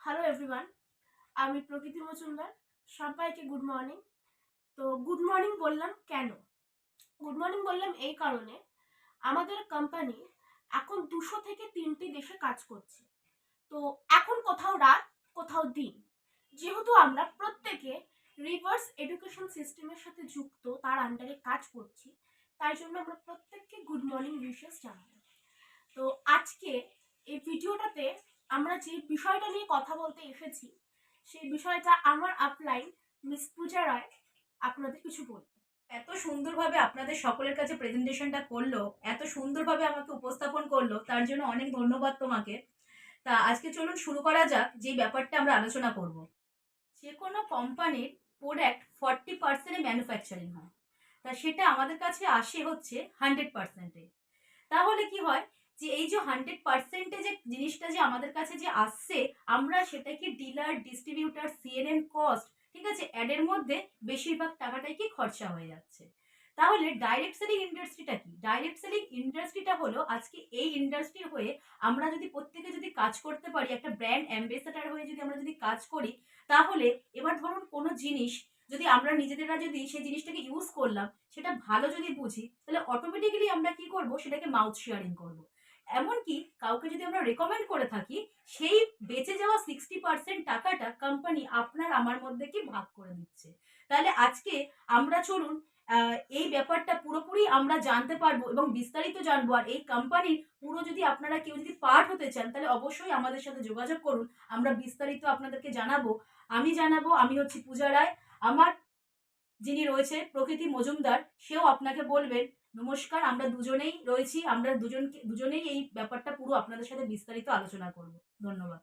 Hello everyone, আমি প্রকৃতি মজুমদার। সবাইকে গুড মর্নিং। তো গুড মর্নিং বললাম কেন? গুড মর্নিং বললাম এই কারণে, আমাদের কোম্পানি এখন 200 থেকে 3টি দেশে কাজ করছে। তো এখন কোথাও রাত, কোথাও দিন। যেহেতু আমরা প্রত্যেকে রিভার্স এডুকেশন সিস্টেমের সাথে যুক্ত, তার আন্ডারে কাজ করছি, তাই জন্য আমরা প্রত্যেককে গুড মর্নিং উইশেস জানাবো। তো আজকে এই ভিডিওটাতে আমরা যে বিষয়টা নিয়ে কথা বলতে এসেছি, সেই বিষয়টা আমার আপলাইন মিস পূজা রায় আপনাদের কিছু বলবে। এত সুন্দরভাবে আপনাদের সকলের কাছে প্রেজেন্টেশনটা করলো, এত সুন্দরভাবে আমাকে উপস্থাপন করলো, তার জন্য অনেক ধন্যবাদ তোমাকে। তা আজকে চলুন শুরু করা যাক যে ব্যাপারটা আমরা আলোচনা করব। যে কোনো কোম্পানির প্রোডাক্ট 40% ম্যানুফ্যাকচারিং হয়, তা সেটা আমাদের কাছে আসে হচ্ছে 100%। তাহলে কি হয় যে এই যে 100%-এ যে জিনিসটা যে আমাদের কাছে যে আসছে, আমরা সেটাকে ডিলার, ডিস্ট্রিবিউটার, সিএনএম কস্ট, ঠিক আছে, অ্যাডের মধ্যে বেশিরভাগ টাকাটাই কি খরচা হয়ে যাচ্ছে। তাহলে ডাইরেক্ট সেলিং ইন্ডাস্ট্রিটা কি? ডাইরেক্ট সেলিং ইন্ডাস্ট্রিটা হলো আজকে এই ইন্ডাস্ট্রির হয়ে আমরা যদি প্রত্যেকে যদি কাজ করতে পারি, একটা ব্র্যান্ড অ্যাম্বাসেডার হয়ে যদি আমরা যদি কাজ করি, তাহলে এবার ধরুন কোনো জিনিস যদি আমরা নিজেদেরা যদি সেই জিনিসটাকে ইউজ করলাম, সেটা ভালো যদি বুঝি, তাহলে অটোমেটিক্যালি আমরা কি করব, সেটাকে মাউথ শেয়ারিং করব। এমনকি কাউকে যদি আমরা রেকমেন্ড করে থাকি, সেই বেঁচে যাওয়া 60% টাকাটা কোম্পানি আপনার আমার মধ্যে কি ভাগ করে দিচ্ছে। তাহলে আজকে আমরা চলুন এই ব্যাপারটা পুরোপুরি আমরা জানতে পারবো এবং বিস্তারিত জানবো। আর এই কোম্পানির পুরো যদি আপনারা কেউ যদি পার্ট হতে চান, তাহলে অবশ্যই আমাদের সাথে যোগাযোগ করুন। আমরা বিস্তারিত আপনাদেরকে জানাবো। আমি হচ্ছি পূজা রায়। আমার যিনি রয়েছে প্রকৃতি মজুমদার, সেও আপনাকে বলবেন নমস্কার। আমরা দুজনেই রয়েছি, আমরা দুজনেই এই ব্যাপারটা পুরো আপনাদের সাথে বিস্তারিত আলোচনা করব। ধন্যবাদ।